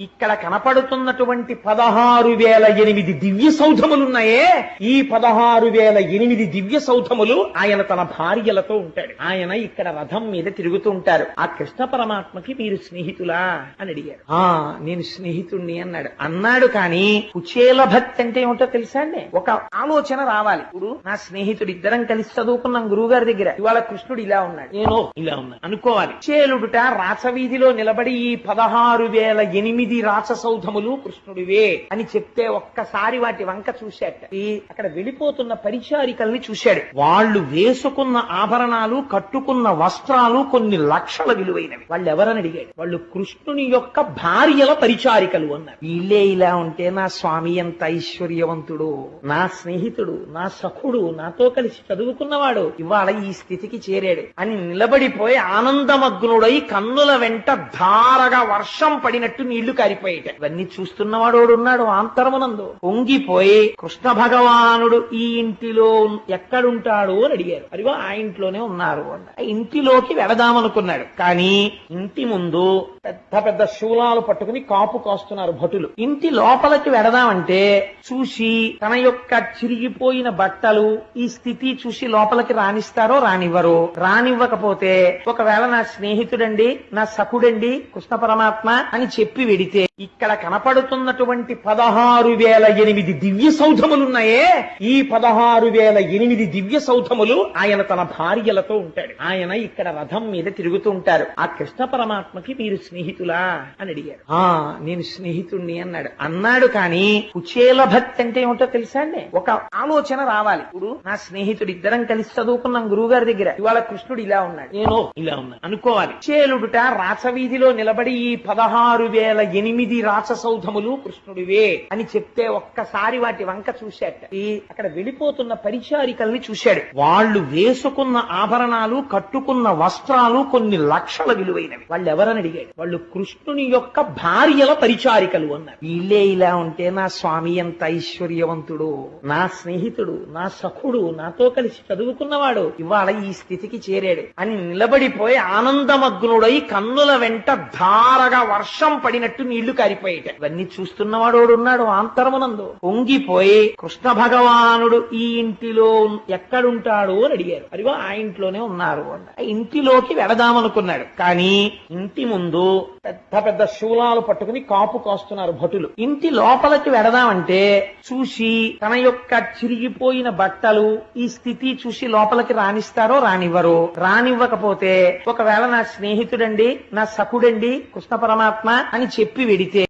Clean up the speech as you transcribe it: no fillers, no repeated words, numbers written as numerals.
ఇక్కడ కనపడుతున్నటువంటి 16,008 దివ్య సౌధములున్నాయే, ఈ 16,008 దివ్య సౌధములు ఆయన తన భార్యలతో ఉంటాడు. ఆయన ఇక్కడ రథం మీద తిరుగుతూ ఉంటారు. ఆ కృష్ణ పరమాత్మకి మీరు స్నేహితులా అని అడిగారు. నేను స్నేహితుణ్ణి అన్నాడు కానీ కుచేల భక్తి అంటే ఏమిటో తెలుసా అండి? ఒక ఆలోచన రావాలి. ఇప్పుడు నా స్నేహితుడు, ఇద్దరం కలిసి చదువుకున్నాం గురువు గారి దగ్గర, ఇవాళ కృష్ణుడు ఇలా ఉన్నాడు, నేను ఇలా ఉన్నా అనుకోవాలి. కుచేలుడుట రాచవీధిలో నిలబడి ఈ 16,008 రాచసౌధములు కృష్ణుడివే అని చెప్తే ఒక్కసారి వాటి వంక చూశాట. అక్కడ వెళ్ళిపోతున్న పరిచారికల్ని చూశాడు. వాళ్ళు వేసుకున్న ఆభరణాలు, కట్టుకున్న వస్త్రాలు కొన్ని లక్షల విలువైనవి. వాళ్ళు ఎవరని అడిగాడు. వాళ్ళు కృష్ణుని యొక్క భార్యల పరిచారికలు అన్నారు. వీళ్ళే ఇలా ఉంటే నా స్వామి ఎంత ఐశ్వర్యవంతుడు, నా స్నేహితుడు, నా సఖుడు, నాతో కలిసి చదువుకున్నవాడు ఇవాళ ఈ స్థితికి చేరాడు అని నిలబడిపోయి ఆనందమగ్నుడై కన్నుల వెంట ధారగా వర్షం పడినట్టు నీళ్లు కారిపోయేట. ఇవన్నీ చూస్తున్నవాడు ఉన్నాడు ఆంతరమునందు. పొంగిపోయి కృష్ణ భగవానుడు ఈ ఇంటిలో ఎక్కడుంటాడు అని అడిగారు. అదిగో ఆ ఇంట్లోనే ఉన్నారు అన్న. ఆ ఇంటిలోకి వెళదామనుకున్నాడు. కానీ ఇంటి ముందు పెద్ద పెద్ద శూలాలు పట్టుకుని కాపు కాస్తున్నారు భటులు. ఇంటి లోపలికి వెళదామంటే చూసి తన యొక్క చిరిగిపోయిన బట్టలు, ఈ స్థితి చూసి లోపలికి రానిస్తారో రానివ్వరు. రానివ్వకపోతే ఒకవేళ నా స్నేహితుడండి, నా సఖుడండి కృష్ణ పరమాత్మ అని చెప్పి వెడితే ఇక్కడ కనపడుతున్నటువంటి 16,008 దివ్య సౌధములున్నాయే, ఈ 16,008 దివ్య సౌధములు ఆయన తన భార్యలతో ఉంటాడు. ఆయన ఇక్కడ రథం మీద తిరుగుతూ ఉంటారు. ఆ కృష్ణ పరమాత్మకి మీరు స్నేహితులా అని అడిగారు. నేను స్నేహితుణ్ణి అన్నాడు కానీ కుచేల భక్తి అంటే ఏమిటో తెలుసా అండి? ఒక ఆలోచన రావాలి. ఇప్పుడు నా స్నేహితుడు, ఇద్దరం కలిసి చదువుకున్నాం గురువు గారి దగ్గర, ఇవాళ కృష్ణుడు ఇలా ఉన్నాడు, నేను ఇలా ఉన్నా అనుకోవాలి. కుచేలుడుట రాచవీధిలో నిలబడి ఈ 16,008 రాచసౌధములు కృష్ణుడివే అని చెప్తే ఒక్కసారి వాటి వంక చూశాట. అక్కడ వెళ్ళిపోతున్న పరిచారికల్ని చూశాడు. వాళ్ళు వేసుకున్న ఆభరణాలు, కట్టుకున్న వస్త్రాలు కొన్ని లక్షల విలువైనవి. వాళ్ళు ఎవరని అడిగాడు. వాళ్ళు కృష్ణుని యొక్క భార్యల పరిచారికలు అన్నారు. వీళ్ళే ఇలా ఉంటే నా స్వామి ఎంత ఐశ్వర్యవంతుడు, నా స్నేహితుడు, నా సఖుడు, నాతో కలిసి చదువుకున్నవాడు ఇవాళ ఈ స్థితికి చేరాడు అని నిలబడిపోయి ఆనందమగ్నుడై కన్నుల వెంట ధారగా వర్షం పడినట్టు నీళ్లు కారిపోయేట. ఇవన్నీ చూస్తున్నవాడు ఉన్నాడు ఆంతరమునందు. పొంగిపోయి కృష్ణ భగవానుడు ఈ ఇంటిలో ఎక్కడుంటాడు అని అడిగారు. అదిగో ఆ ఇంట్లోనే ఉన్నారు అన్న. ఆ ఇంటిలోకి వెళదామనుకున్నాడు. కానీ ఇంటి ముందు పెద్ద పెద్ద శూలాలు పట్టుకుని కాపు కాస్తున్నారు భటులు. ఇంటి లోపలికి వెళదామంటే చూసి తన యొక్క చిరిగిపోయిన బట్టలు, ఈ స్థితి చూసి లోపలికి రానిస్తారో రానివ్వరు. రానివ్వకపోతే ఒకవేళ నా స్నేహితుడండి, నా సఖుడండి కృష్ణ పరమాత్మ అని చెప్పి వెడితే